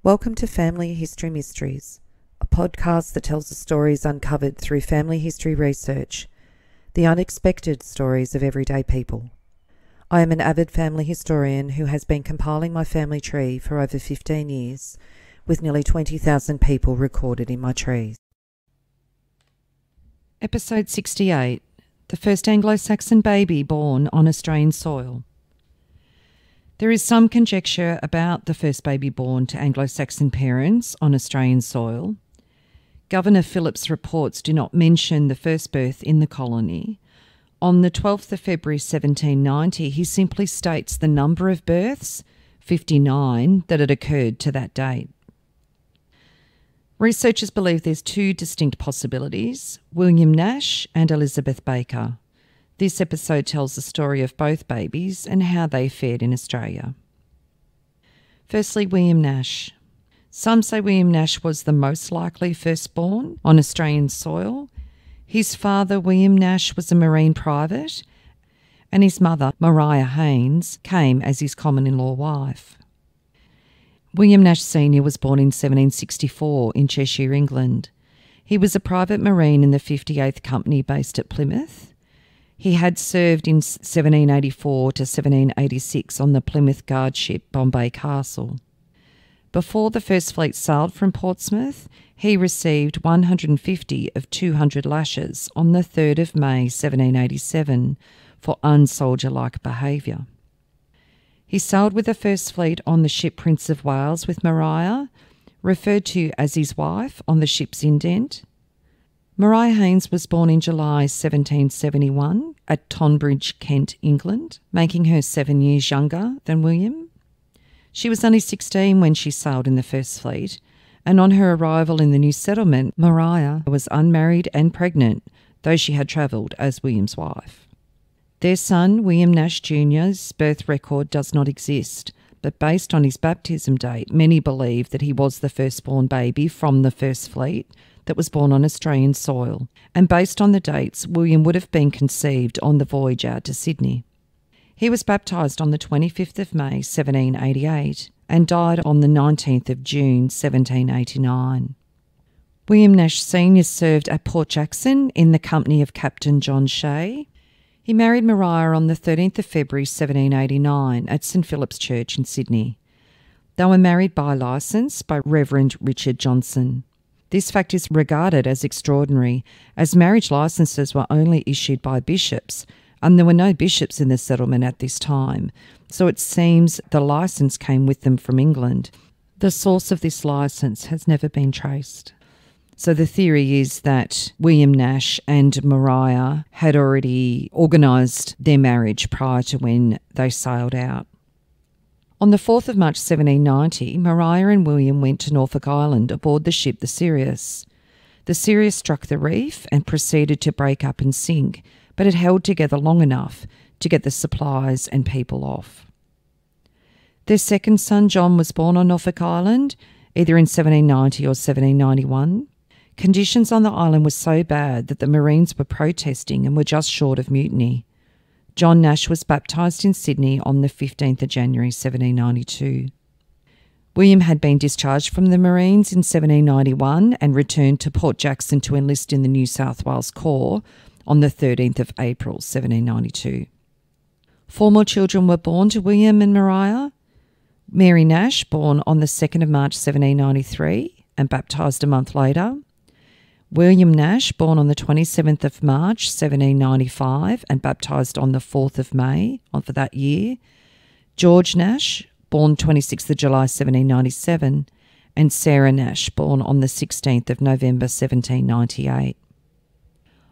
Welcome to Family History Mysteries, a podcast that tells the stories uncovered through family history research, the unexpected stories of everyday people. I am an avid family historian who has been compiling my family tree for over 15 years, with nearly 20,000 people recorded in my trees. Episode 68, The First Anglo Saxon Baby Born on Australian Soil. There is some conjecture about the first baby born to Anglo-Saxon parents on Australian soil. Governor Phillip's reports do not mention the first birth in the colony. On the 12th of February 1790, he simply states the number of births, 59, that had occurred to that date. Researchers believe there's two distinct possibilities: William Nash and Elizabeth Baker. This episode tells the story of both babies and how they fared in Australia. Firstly, William Nash. Some say William Nash was the most likely firstborn on Australian soil. His father, William Nash, was a Marine private, and his mother, Maria Haynes, came as his common-in-law wife. William Nash Sr. was born in 1764 in Cheshire, England. He was a private Marine in the 58th Company based at Plymouth. He had served in 1784 to 1786 on the Plymouth guard ship Bombay Castle. Before the First Fleet sailed from Portsmouth, he received 150 of 200 lashes on the 3rd of May 1787 for unsoldier-like behaviour. He sailed with the First Fleet on the ship Prince of Wales with Maria, referred to as his wife on the ship's indent. Maria Haynes was born in July 1771 at Tonbridge, Kent, England, making her 7 years younger than William. She was only 16 when she sailed in the First Fleet, and on her arrival in the new settlement, Maria was unmarried and pregnant, though she had travelled as William's wife. Their son, William Nash Jr.'s birth record does not exist, but based on his baptism date, many believe that he was the firstborn baby from the First Fleet that was born on Australian soil, and based on the dates, William would have been conceived on the voyage out to Sydney. He was baptised on the 25th of May 1788 and died on the 19th of June 1789. William Nash Sr. served at Port Jackson in the company of Captain John Shea. He married Maria on the 13th of February 1789 at St Philip's Church in Sydney. They were married by licence by Reverend Richard Johnson. This fact is regarded as extraordinary, as marriage licences were only issued by bishops, and there were no bishops in the settlement at this time, so it seems the licence came with them from England. The source of this licence has never been traced. So the theory is that William Nash and Maria had already organised their marriage prior to when they sailed out. On the 4th of March 1790, Maria and William went to Norfolk Island aboard the ship the Sirius. The Sirius struck the reef and proceeded to break up and sink, but it held together long enough to get the supplies and people off. Their second son, John, was born on Norfolk Island, either in 1790 or 1791. Conditions on the island were so bad that the Marines were protesting and were just short of mutiny. John Nash was baptised in Sydney on the 15th of January 1792. William had been discharged from the Marines in 1791 and returned to Port Jackson to enlist in the New South Wales Corps on the 13th of April 1792. Four more children were born to William and Maria. Mary Nash, born on the 2nd of March 1793 and baptised a month later. William Nash, born on the 27th of March 1795 and baptised on the 4th of May for that year. George Nash, born 26th of July 1797, and Sarah Nash, born on the 16th of November 1798.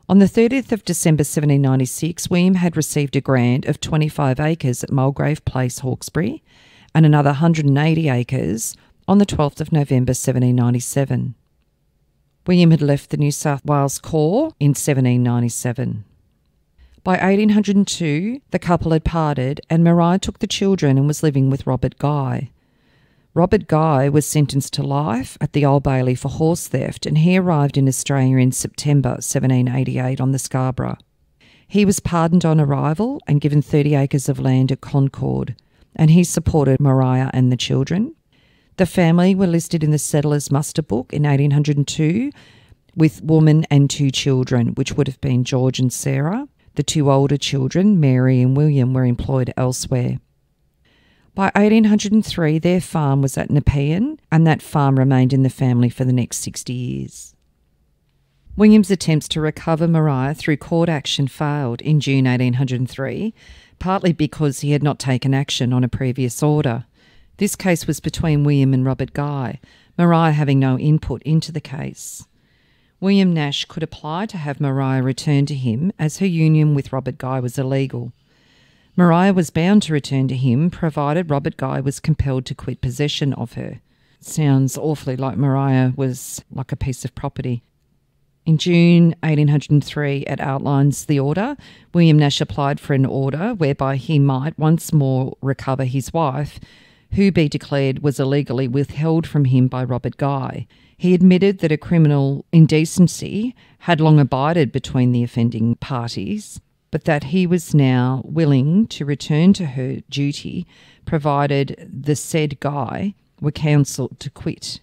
On the 30th of December 1796, William had received a grant of 25 acres at Mulgrave Place, Hawkesbury, and another 180 acres on the 12th of November 1797. William had left the New South Wales Corps in 1797. By 1802, the couple had parted and Maria took the children and was living with Robert Guy. Robert Guy was sentenced to life at the Old Bailey for horse theft, and he arrived in Australia in September 1788 on the Scarborough. He was pardoned on arrival and given 30 acres of land at Concord, and he supported Maria and the children. The family were listed in the Settlers' Muster Book in 1802 with woman and 2 children, which would have been George and Sarah. The 2 older children, Mary and William, were employed elsewhere. By 1803, their farm was at Nepean, and that farm remained in the family for the next 60 years. William's attempts to recover Maria through court action failed in June 1803, partly because he had not taken action on a previous order. This case was between William and Robert Guy, Maria having no input into the case. William Nash could apply to have Maria returned to him as her union with Robert Guy was illegal. Maria was bound to return to him provided Robert Guy was compelled to quit possession of her. Sounds awfully like Maria was like a piece of property. In June 1803, it outlines the order. William Nash applied for an order whereby he might once more recover his wife, who be declared was illegally withheld from him by Robert Guy. He admitted that a criminal indecency had long abided between the offending parties, but that he was now willing to return to her duty provided the said Guy were counselled to quit.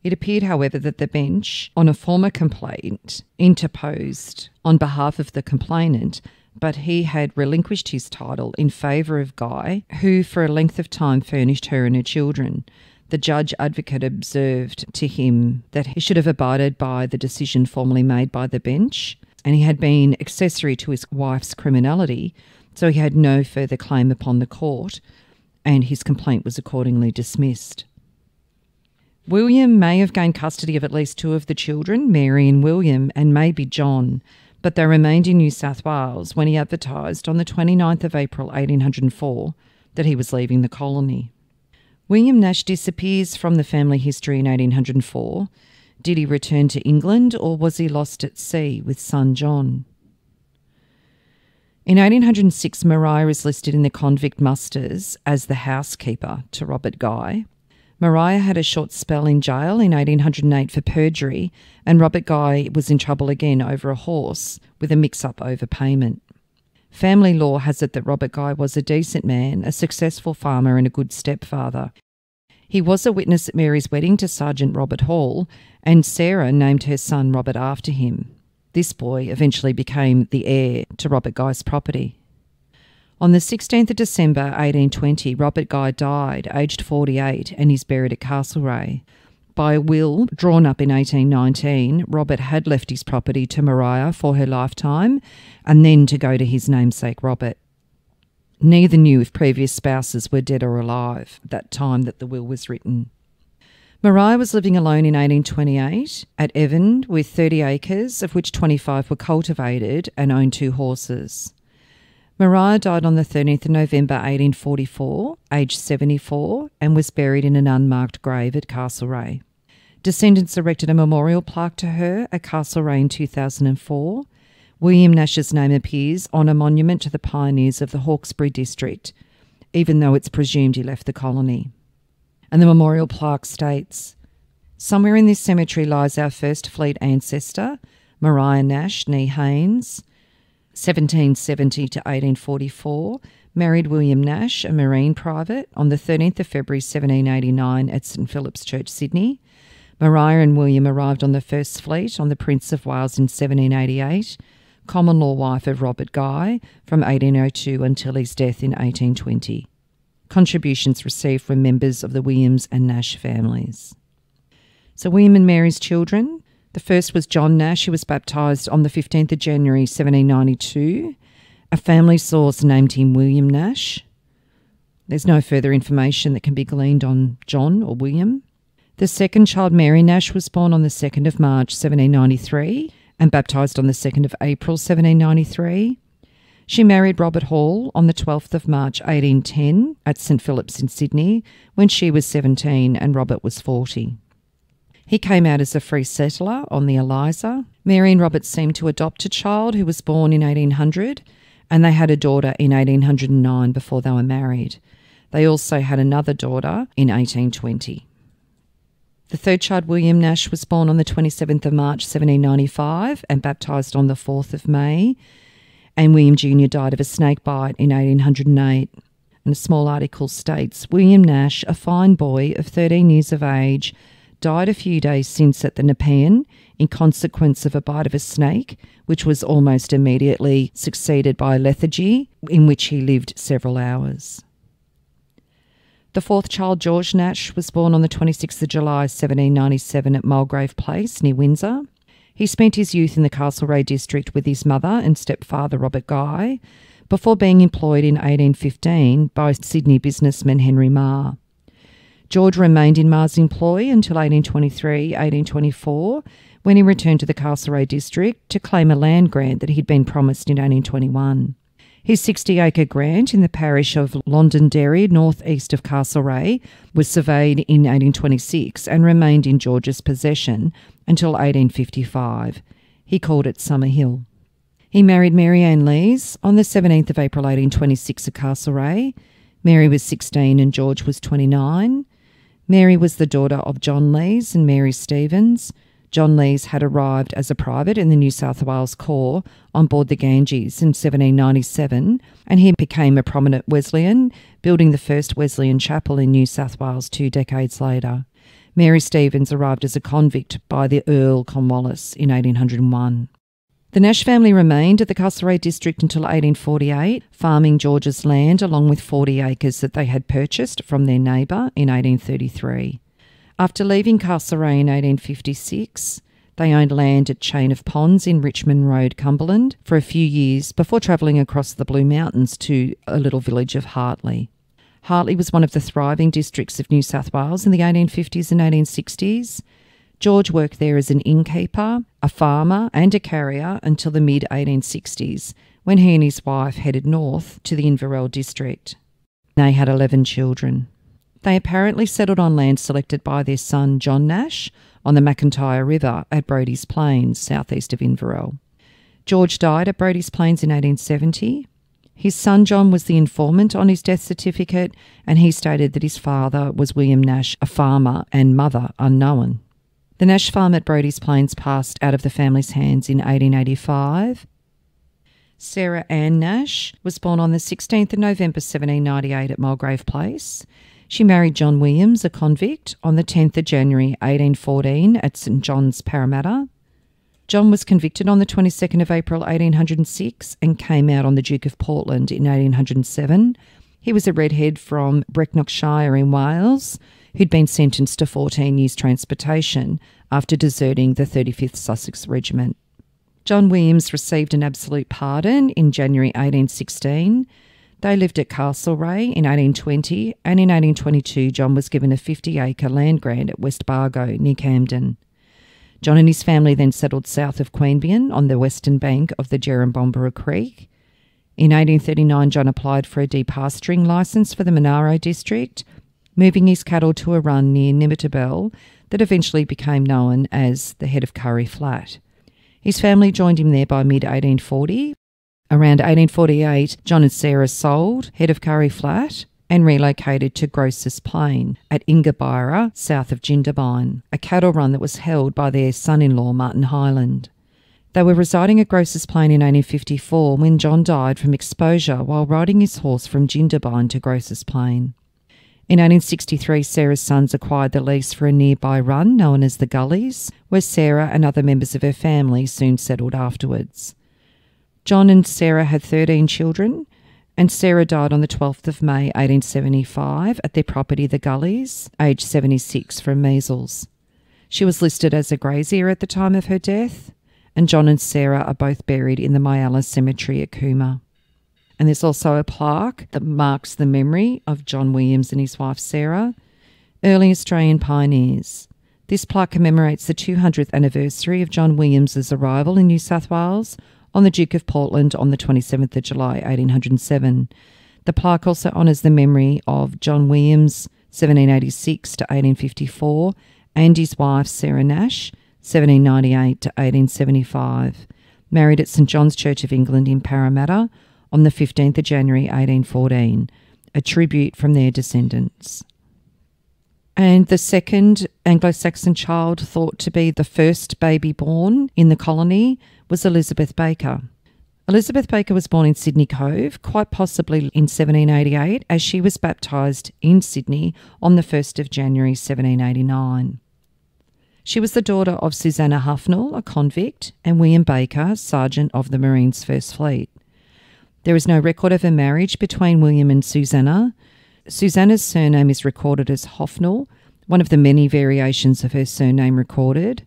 It appeared, however, that the bench, on a former complaint, interposed on behalf of the complainant, but he had relinquished his title in favour of Guy, who for a length of time furnished her and her children. The judge advocate observed to him that he should have abided by the decision formally made by the bench, and he had been accessory to his wife's criminality, so he had no further claim upon the court, and his complaint was accordingly dismissed. William may have gained custody of at least 2 of the children, Mary and William, and maybe John, but they remained in New South Wales when he advertised on the 29th of April 1804 that he was leaving the colony. William Nash disappears from the family history in 1804. Did he return to England, or was he lost at sea with son John? In 1806, Maria is listed in the convict musters as the housekeeper to Robert Guy. Maria had a short spell in jail in 1808 for perjury, and Robert Guy was in trouble again over a horse with a mix-up over payment. Family law has it that Robert Guy was a decent man, a successful farmer and a good stepfather. He was a witness at Mary's wedding to Sergeant Robert Hall, and Sarah named her son Robert after him. This boy eventually became the heir to Robert Guy's property. On the 16th of December 1820, Robert Guy died, aged 48, and is buried at Castlereagh. By a will drawn up in 1819, Robert had left his property to Maria for her lifetime and then to go to his namesake Robert. Neither knew if previous spouses were dead or alive at that time that the will was written. Maria was living alone in 1828 at Evan with 30 acres, of which 25 were cultivated, and owned 2 horses. Maria died on the 13th of November 1844, aged 74, and was buried in an unmarked grave at Castlereagh. Descendants erected a memorial plaque to her at Castlereagh in 2004. William Nash's name appears on a monument to the pioneers of the Hawkesbury district, even though it's presumed he left the colony. And the memorial plaque states, "Somewhere in this cemetery lies our first fleet ancestor, Maria Nash, née Haynes, 1770 to 1844, married William Nash, a marine private, on the 13th of February 1789 at St Phillip's Church, Sydney. Maria and William arrived on the First Fleet on the Prince of Wales in 1788, common law wife of Robert Guy from 1802 until his death in 1820. Contributions received from members of the Williams and Nash families." So William and Mary's children. The first was John Nash, who was baptised on the 15th of January 1792. A family source named him William Nash. There's no further information that can be gleaned on John or William. The second child, Mary Nash, was born on the 2nd of March 1793 and baptised on the 2nd of April 1793. She married Robert Hall on the 12th of March 1810 at St Phillip's in Sydney when she was 17 and Robert was 40. He came out as a free settler on the Eliza. Mary and Robert seemed to adopt a child who was born in 1800, and they had a daughter in 1809 before they were married. They also had another daughter in 1820. The third child, William Nash, was born on the 27th of March 1795 and baptised on the 4th of May, and William Jr. died of a snake bite in 1808. and a small article states, William Nash, a fine boy of 13 years of age, died a few days since at the Nepean in consequence of a bite of a snake, which was almost immediately succeeded by lethargy, in which he lived several hours. The fourth child, George Nash, was born on the 26th of July 1797 at Mulgrave Place near Windsor. He spent his youth in the Castlereagh district with his mother and stepfather Robert Guy, before being employed in 1815 by Sydney businessman Henry Marr. George remained in Marr's employ until 1823-1824, when he returned to the Castlereagh district to claim a land grant that he'd been promised in 1821. His 60-acre grant in the parish of Londonderry, north-east of Castlereagh, was surveyed in 1826 and remained in George's possession until 1855. He called it Summer Hill. He married Mary Ann Lees on the 17th of April 1826 at Castlereagh. Mary was 16 and George was 29. Mary was the daughter of John Lees and Mary Stevens. John Lees had arrived as a private in the New South Wales Corps on board the Ganges in 1797, and he became a prominent Wesleyan, building the first Wesleyan chapel in New South Wales 2 decades later. Mary Stevens arrived as a convict by the Earl Cornwallis in 1801. The Nash family remained at the Castlereagh district until 1848, farming George's land along with 40 acres that they had purchased from their neighbour in 1833. After leaving Castlereagh in 1856, they owned land at Chain of Ponds in Richmond Road, Cumberland, for a few years before travelling across the Blue Mountains to a little village of Hartley. Hartley was one of the thriving districts of New South Wales in the 1850s and 1860s. George worked there as an innkeeper, a farmer and a carrier until the mid-1860s, when he and his wife headed north to the Inverell district. They had 11 children. They apparently settled on land selected by their son John Nash on the McIntyre River at Brodie's Plains, southeast of Inverell. George died at Brodie's Plains in 1870. His son John was the informant on his death certificate, and he stated that his father was William Nash, a farmer, and mother unknown. The Nash farm at Brodie's Plains passed out of the family's hands in 1885. Sarah Ann Nash was born on the 16th of November 1798 at Mulgrave Place. She married John Williams, a convict, on the 10th of January 1814 at St John's, Parramatta. John was convicted on the 22nd of April 1806 and came out on the Duke of Portland in 1807. He was a redhead from Brecknockshire in Wales, who'd been sentenced to 14 years transportation after deserting the 35th Sussex Regiment. John Williams received an absolute pardon in January 1816. They lived at Castlereagh in 1820, and in 1822 John was given a 50-acre land grant at West Bargo near Camden. John and his family then settled south of Queanbeyan on the western bank of the Jerrumbombera Creek. In 1839, John applied for a depasturing licence for the Monaro district, moving his cattle to a run near Nimitabel that eventually became known as the Head of Curry Flat. His family joined him there by mid-1840. Around 1848, John and Sarah sold Head of Curry Flat and relocated to Grocers Plain at Ingabyra, south of Jindabyne, a cattle run that was held by their son-in-law Martin Hyland. They were residing at Grocers Plain in 1854 when John died from exposure while riding his horse from Jindabyne to Grocers Plain. In 1863, Sarah's sons acquired the lease for a nearby run known as the Gullies, where Sarah and other members of her family soon settled afterwards. John and Sarah had 13 children, and Sarah died on the 12th of May 1875 at their property the Gullies, aged 76 from measles. She was listed as a grazier at the time of her death, and John and Sarah are both buried in the Myalla Cemetery at Cooma. And there's also a plaque that marks the memory of John Williams and his wife Sarah, early Australian pioneers. This plaque commemorates the 200th anniversary of John Williams's arrival in New South Wales on the Duke of Portland on the 27th of July 1807. The plaque also honours the memory of John Williams, 1786 to 1854, and his wife Sarah Nash, 1798 to 1875, married at St John's Church of England in Parramatta on the 15th of January 1814, a tribute from their descendants. And the second Anglo-Saxon child thought to be the first baby born in the colony was Elizabeth Baker. Elizabeth Baker was born in Sydney Cove, quite possibly in 1788, as she was baptised in Sydney on the 1st of January 1789. She was the daughter of Susanna Huffnell, a convict, and William Baker, Sergeant of the Marines First Fleet. There is no record of a marriage between William and Susanna. Susanna's surname is recorded as Hoffnell, one of the many variations of her surname recorded.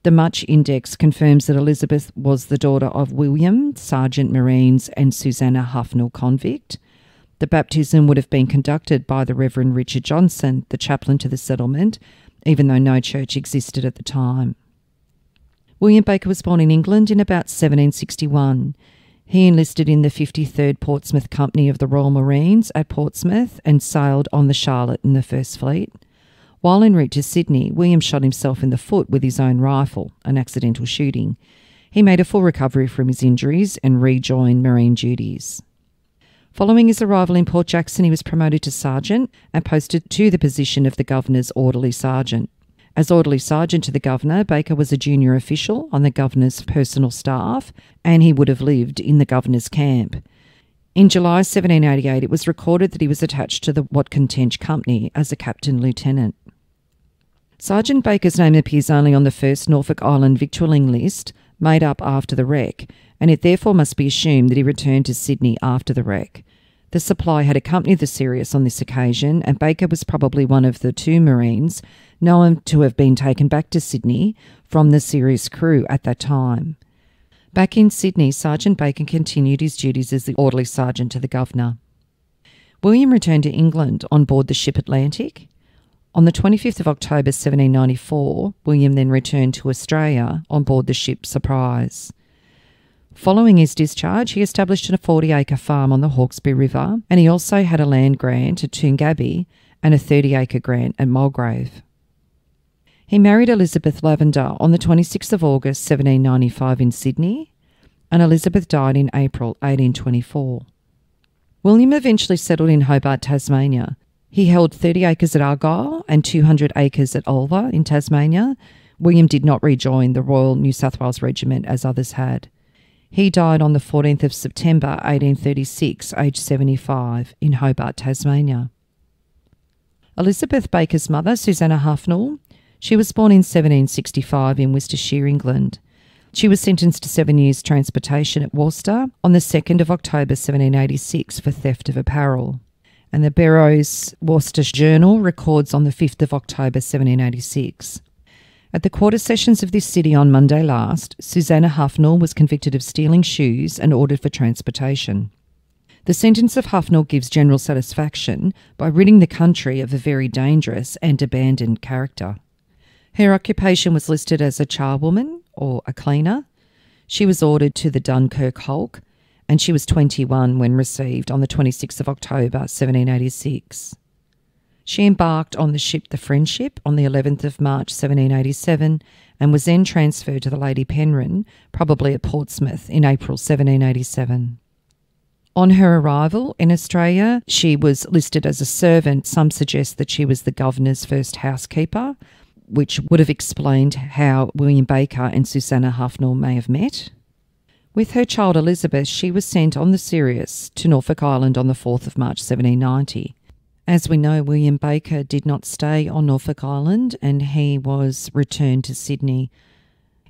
The Much Index confirms that Elizabeth was the daughter of William, Sergeant Marines, and Susanna Huffnell, convict. The baptism would have been conducted by the Reverend Richard Johnson, the chaplain to the settlement, even though no church existed at the time. William Baker was born in England in about 1761. He enlisted in the 53rd Portsmouth Company of the Royal Marines at Portsmouth and sailed on the Charlotte in the First Fleet. While en route to Sydney, William shot himself in the foot with his own rifle, an accidental shooting. He made a full recovery from his injuries and rejoined Marine duties. Following his arrival in Port Jackson, he was promoted to sergeant and posted to the position of the Governor's orderly sergeant. As orderly sergeant to the Governor, Baker was a junior official on the Governor's personal staff, and he would have lived in the Governor's camp. In July 1788, it was recorded that he was attached to the Watkin Tench Company as a captain-lieutenant. Sergeant Baker's name appears only on the first Norfolk Island victualling list, made up after the wreck, and it therefore must be assumed that he returned to Sydney after the wreck. The Supply had accompanied the Sirius on this occasion, and Baker was probably one of the two Marines known to have been taken back to Sydney from the Sirius crew at that time. Back in Sydney, Sergeant Baker continued his duties as the orderly sergeant to the Governor. William returned to England on board the ship Atlantic. On the 25th of October 1794, William then returned to Australia on board the ship Surprise. Following his discharge, he established a 40-acre farm on the Hawkesbury River, and he also had a land grant at Toongabbie and a 30-acre grant at Mulgrave. He married Elizabeth Lavender on the 26th of August 1795 in Sydney, and Elizabeth died in April 1824. William eventually settled in Hobart, Tasmania. He held 30 acres at Argyll and 200 acres at Ulva in Tasmania. William did not rejoin the Royal New South Wales Regiment as others had. He died on the 14th of September 1836, aged 75, in Hobart, Tasmania. Elizabeth Baker's mother, Susanna Huffnell, she was born in 1765 in Worcestershire, England. She was sentenced to 7 years' transportation at Worcester on the 2nd of October 1786 for theft of apparel. And the Barrow's Worcester Journal records on the 5th of October 1786. At the quarter sessions of this city on Monday last, Susanna Huffnell was convicted of stealing shoes and ordered for transportation. The sentence of Huffnell gives general satisfaction by ridding the country of a very dangerous and abandoned character. Her occupation was listed as a charwoman or a cleaner. She was ordered to the Dunkirk Hulk, and she was 21 when received on the 26th of October 1786. She embarked on the ship the Friendship on the 11th of March 1787 and was then transferred to the Lady Penrhyn, probably at Portsmouth, in April 1787. On her arrival in Australia, she was listed as a servant. Some suggest that she was the Governor's first housekeeper, which would have explained how William Baker and Susanna Huffnell may have met. With her child Elizabeth, she was sent on the Sirius to Norfolk Island on the 4th of March 1790. As we know, William Baker did not stay on Norfolk Island and he was returned to Sydney.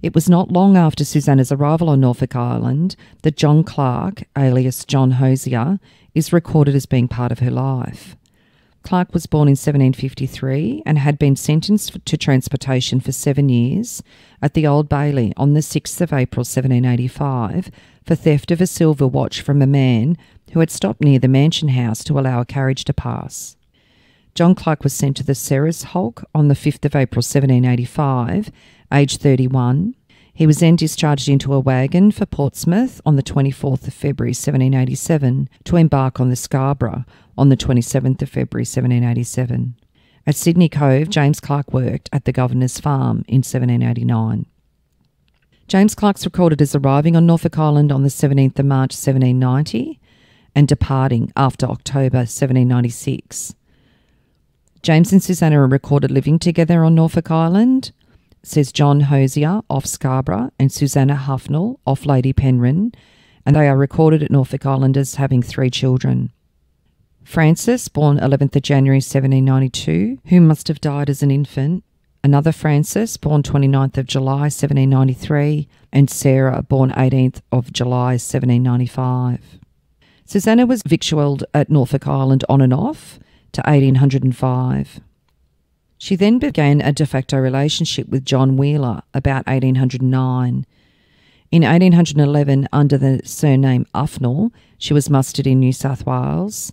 It was not long after Susanna's arrival on Norfolk Island that John Clark, alias John Hosier, is recorded as being part of her life. Clark was born in 1753 and had been sentenced to transportation for 7 years at the Old Bailey on the 6th of April 1785 for theft of a silver watch from a man who had stopped near the Mansion House to allow a carriage to pass. John Clark was sent to the Ceres Hulk on the 5th of April 1785, aged 31. He was then discharged into a wagon for Portsmouth on the 24th of February 1787 to embark on the Scarborough on the 27th of February 1787. At Sydney Cove, James Clark worked at the Governor's Farm in 1789. James Clark's recorded as arriving on Norfolk Island on the 17th of March 1790 and departing after October 1796. James and Susanna are recorded living together on Norfolk Island, says John Hosier off Scarborough and Susanna Huffnell off Lady Penrhyn, and they are recorded at Norfolk Island as having 3 children. Francis, born 11th of January 1792, who must have died as an infant. Another Francis, born 29th of July 1793, and Sarah, born 18th of July 1795. Susanna was victualled at Norfolk Island on and off to 1805. She then began a de facto relationship with John Wheeler about 1809. In 1811, under the surname Uffnell, she was mustered in New South Wales,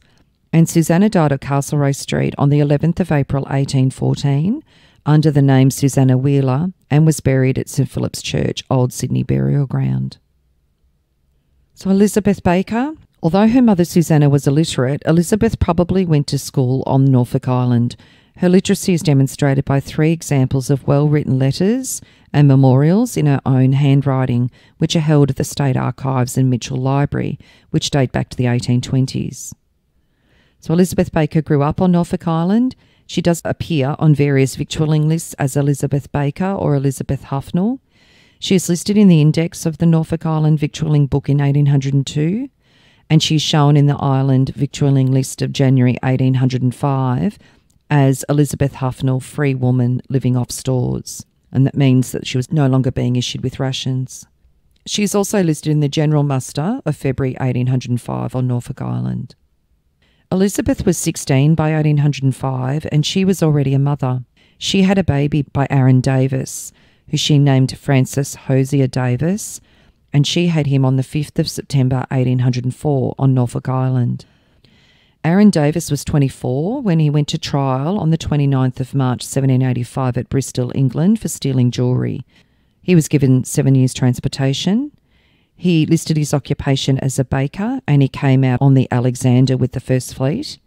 and Susanna died at Castlereagh Street on the 11th of April 1814 under the name Susanna Wheeler, and was buried at St Philip's Church, Old Sydney Burial Ground. So Elizabeth Baker, although her mother Susanna was illiterate, Elizabeth probably went to school on Norfolk Island. Her literacy is demonstrated by 3 examples of well-written letters and memorials in her own handwriting, which are held at the State Archives and Mitchell Library, which date back to the 1820s. So Elizabeth Baker grew up on Norfolk Island. She does appear on various victualling lists as Elizabeth Baker or Elizabeth Huffnell. She is listed in the index of the Norfolk Island Victualling Book in 1802, and she is shown in the Island Victualling List of January 1805 as Elizabeth Huffnell, free woman living off stores, and that means that she was no longer being issued with rations. She is also listed in the General Muster of February 1805 on Norfolk Island. Elizabeth was 16 by 1805, and she was already a mother. She had a baby by Aaron Davis, who she named Francis Hosier Davis, and she had him on the 5th of September 1804 on Norfolk Island. Aaron Davis was 24 when he went to trial on the 29th of March 1785 at Bristol, England, for stealing jewellery. He was given 7 years transportation. He listed his occupation as a baker, and he came out on the Alexander with the First Fleet.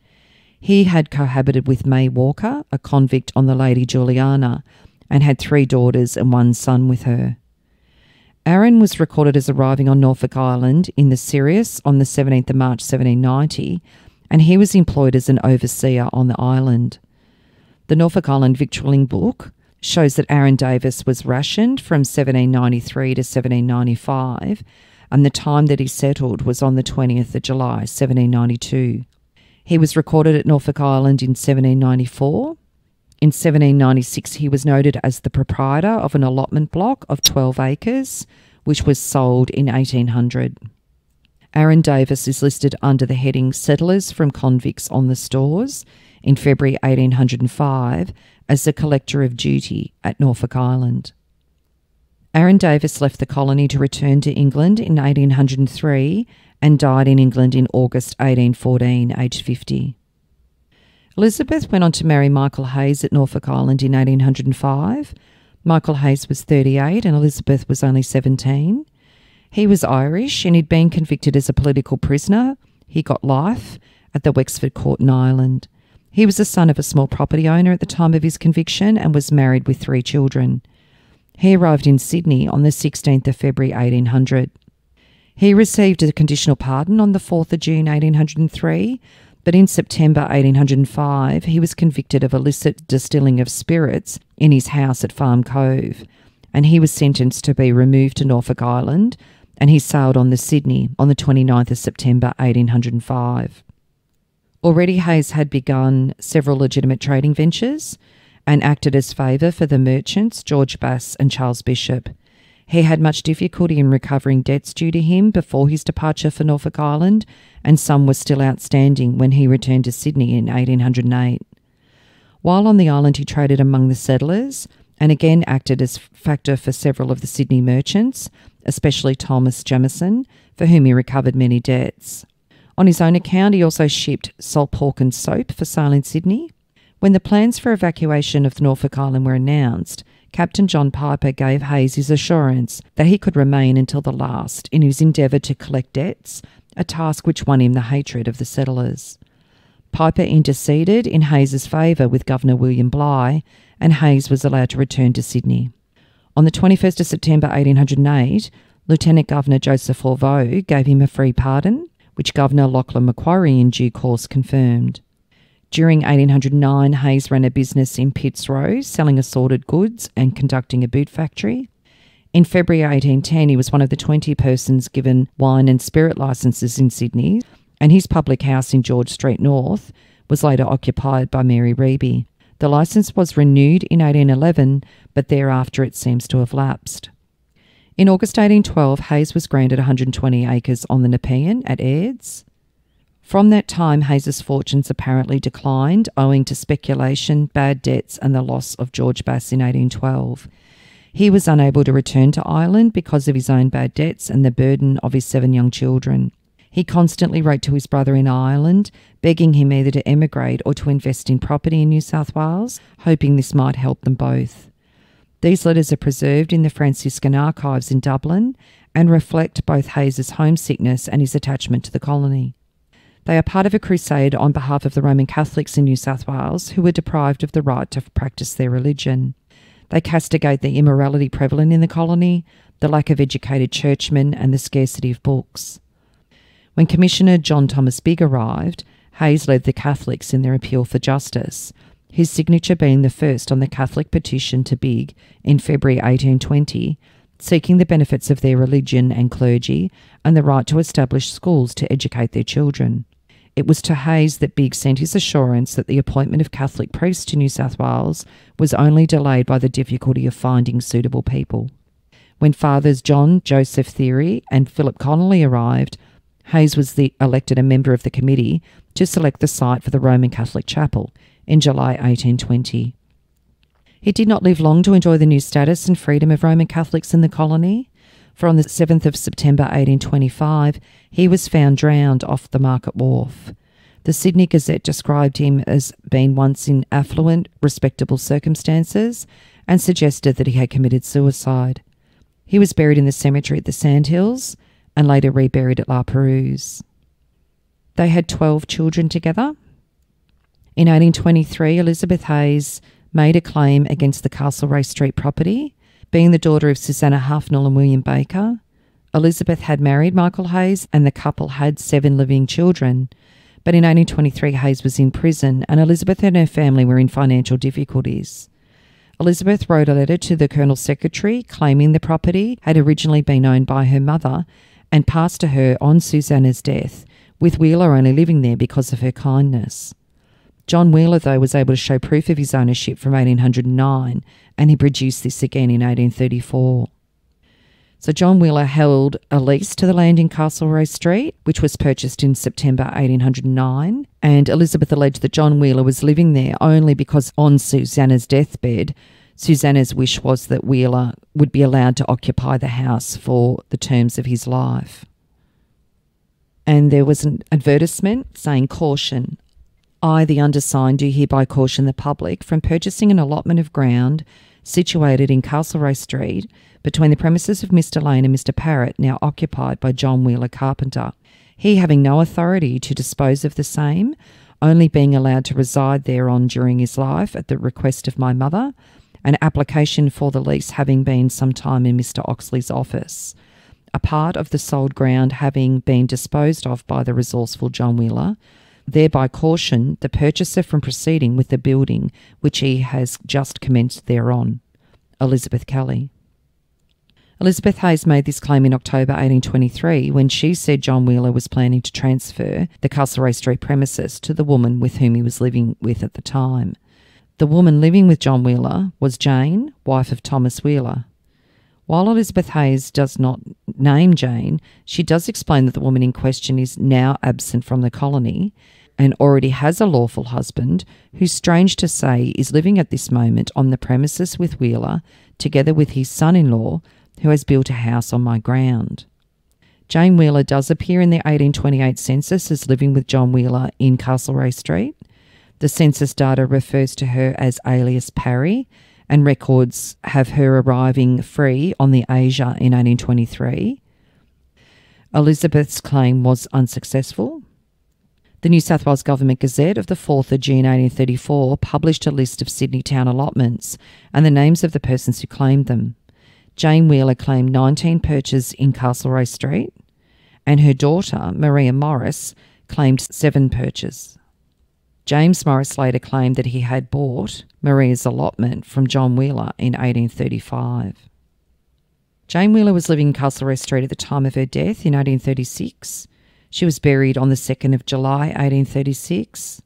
He had cohabited with May Walker, a convict on the Lady Juliana, and had 3 daughters and 1 son with her. Aaron was recorded as arriving on Norfolk Island in the Sirius on the 17th of March 1790, and he was employed as an overseer on the island. The Norfolk Island Victualling Book shows that Aaron Davis was rationed from 1793 to 1795, and the time that he settled was on the 20th of July 1792. He was recorded at Norfolk Island in 1794. In 1796, he was noted as the proprietor of an allotment block of 12 acres, which was sold in 1800. Aaron Davis is listed under the heading Settlers from Convicts on the Stores in February 1805 as the collector of duty at Norfolk Island. Aaron Davis left the colony to return to England in 1803 and died in England in August 1814, aged 50. Elizabeth went on to marry Michael Hayes at Norfolk Island in 1805. Michael Hayes was 38 and Elizabeth was only 17. He was Irish and he'd been convicted as a political prisoner. He got life at the Wexford Court in Ireland. He was the son of a small property owner at the time of his conviction and was married with 3 children. He arrived in Sydney on the 16th of February 1800. He received a conditional pardon on the 4th of June 1803, but in September 1805 he was convicted of illicit distilling of spirits in his house at Farm Cove, and he was sentenced to be removed to Norfolk Island, and he sailed on the Sydney on the 29th of September 1805. Already Hayes had begun several legitimate trading ventures and acted as favour for the merchants George Bass and Charles Bishop. He had much difficulty in recovering debts due to him before his departure for Norfolk Island, and some were still outstanding when he returned to Sydney in 1808. While on the island he traded among the settlers and again acted as factor for several of the Sydney merchants, especially Thomas Jamieson, for whom he recovered many debts. On his own account, he also shipped salt pork and soap for sale in Sydney. When the plans for evacuation of Norfolk Island were announced, Captain John Piper gave Hayes his assurance that he could remain until the last in his endeavour to collect debts, a task which won him the hatred of the settlers. Piper interceded in Hayes's favour with Governor William Bligh, and Hayes was allowed to return to Sydney. On the 21st of September 1808, Lieutenant Governor Joseph Laveau gave him a free pardon, which Governor Lachlan Macquarie in due course confirmed. During 1809, Hayes ran a business in Pitts Row, selling assorted goods and conducting a boot factory. In February 1810, he was one of the 20 persons given wine and spirit licences in Sydney, and his public house in George Street North was later occupied by Mary Reeby. The licence was renewed in 1811, but thereafter it seems to have lapsed. In August 1812, Hayes was granted 120 acres on the Nepean at Aird's. From that time, Hayes's fortunes apparently declined owing to speculation, bad debts and the loss of George Bass in 1812. He was unable to return to Ireland because of his own bad debts and the burden of his 7 young children. He constantly wrote to his brother in Ireland, begging him either to emigrate or to invest in property in New South Wales, hoping this might help them both. These letters are preserved in the Franciscan archives in Dublin and reflect both Hayes's homesickness and his attachment to the colony. They are part of a crusade on behalf of the Roman Catholics in New South Wales who were deprived of the right to practice their religion. They castigate the immorality prevalent in the colony, the lack of educated churchmen and the scarcity of books. When Commissioner John Thomas Bigg arrived, Hayes led the Catholics in their appeal for justice, his signature being the first on the Catholic petition to Bigg in February 1820, seeking the benefits of their religion and clergy and the right to establish schools to educate their children. It was to Hayes that Bigg sent his assurance that the appointment of Catholic priests to New South Wales was only delayed by the difficulty of finding suitable people. When Fathers John Joseph Theory and Phillip Connolly arrived, Hayes was elected a member of the committee to select the site for the Roman Catholic chapel in July 1820. He did not live long to enjoy the new status and freedom of Roman Catholics in the colony, for on the 7th of September 1825 he was found drowned off the Market Wharf. The Sydney Gazette described him as being once in affluent, respectable circumstances and suggested that he had committed suicide. He was buried in the cemetery at the Sandhills and later reburied at La Perouse. They had 12 children together. In 1823, Elizabeth Hayes made a claim against the Castlereagh Street property. Being the daughter of Susanna Huffnell and William Baker, Elizabeth had married Michael Hayes and the couple had 7 living children. But in 1823, Hayes was in prison and Elizabeth and her family were in financial difficulties. Elizabeth wrote a letter to the Colonel Secretary claiming the property had originally been owned by her mother and passed to her on Susanna's death, with Wheeler only living there because of her kindness. John Wheeler, though, was able to show proof of his ownership from 1809, and he produced this again in 1834. So John Wheeler held a lease to the land in Castlereagh Street, which was purchased in September 1809, and Elizabeth alleged that John Wheeler was living there only because on Susanna's deathbed, Susanna's wish was that Wheeler would be allowed to occupy the house for the terms of his life. And there was an advertisement saying, "Caution. I, the undersigned, do hereby caution the public from purchasing an allotment of ground situated in Castlereagh Street between the premises of Mr. Lane and Mr. Parrott, now occupied by John Wheeler Carpenter, he having no authority to dispose of the same, only being allowed to reside thereon during his life at the request of my mother, an application for the lease having been some time in Mr. Oxley's office, a part of the sold ground having been disposed of by the resourceful John Wheeler, thereby caution the purchaser from proceeding with the building which he has just commenced thereon. Elizabeth Kelly." Elizabeth Hayes made this claim in October 1823 when she said John Wheeler was planning to transfer the Castlereagh Street premises to the woman with whom he was living with at the time. The woman living with John Wheeler was Jane, wife of Thomas Wheeler. While Elizabeth Hayes does not name Jane, she does explain that the woman in question is now absent from the colony and already has a lawful husband who, strange to say, is living at this moment on the premises with Wheeler, together with his son-in-law, who has built a house on my ground. Jane Wheeler does appear in the 1828 census as living with John Wheeler in Castlereagh Street. The census data refers to her as alias Parry, and records have her arriving free on the Asia in 1823. Elizabeth's claim was unsuccessful. The New South Wales Government Gazette of the 4th of June 1834 published a list of Sydney town allotments and the names of the persons who claimed them. Jane Wheeler claimed 19 perches in Castlereagh Street, and her daughter, Maria Morris, claimed 7 perches. James Morris later claimed that he had bought Maria's allotment from John Wheeler in 1835. Jane Wheeler was living in Castlereagh Street at the time of her death in 1836. She was buried on the 2nd of July 1836.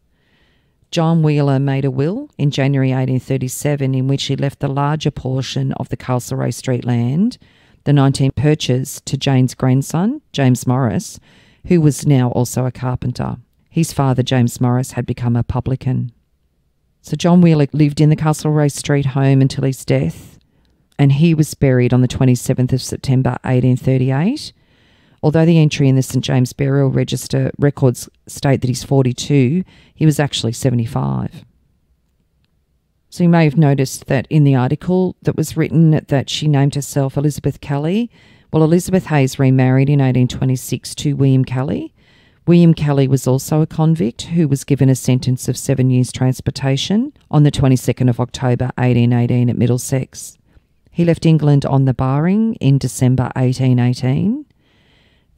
John Wheeler made a will in January 1837 in which he left the larger portion of the Castlereagh Street land, the 19 purchase, to Jane's grandson, James Morris, who was now also a carpenter. His father, James Morris, had become a publican. So John Wheeler lived in the Castlereagh Street home until his death, and he was buried on the 27th of September 1838. Although the entry in the St James Burial Register records state that he's 42, he was actually 75. So you may have noticed that in the article that was written that she named herself Elizabeth Kelly. Well, Elizabeth Hayes remarried in 1826 to William Kelly. William Kelly was also a convict who was given a sentence of 7 years transportation on the 22nd of October 1818 at Middlesex. He left England on the Barring in December 1818.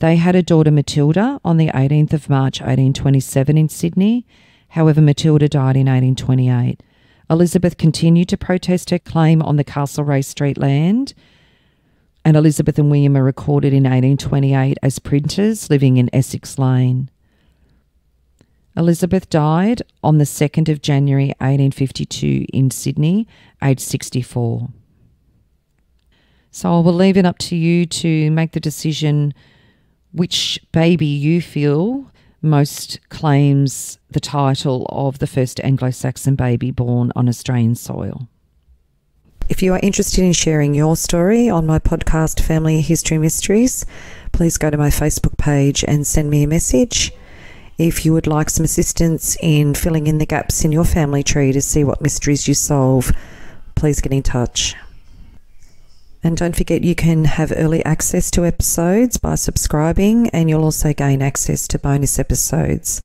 They had a daughter, Matilda, on the 18th of March 1827 in Sydney. However, Matilda died in 1828. Elizabeth continued to protest her claim on the Castlereagh Street land, and Elizabeth and William are recorded in 1828 as printers living in Essex Lane. Elizabeth died on the 2nd of January 1852 in Sydney, aged 64. So I will leave it up to you to make the decision which baby you feel most claims the title of the first Anglo-Saxon baby born on Australian soil. If you are interested in sharing your story on my podcast, Family History Mysteries, please go to my Facebook page and send me a message. If you would like some assistance in filling in the gaps in your family tree to see what mysteries you solve, please get in touch. And don't forget, you can have early access to episodes by subscribing, and you'll also gain access to bonus episodes.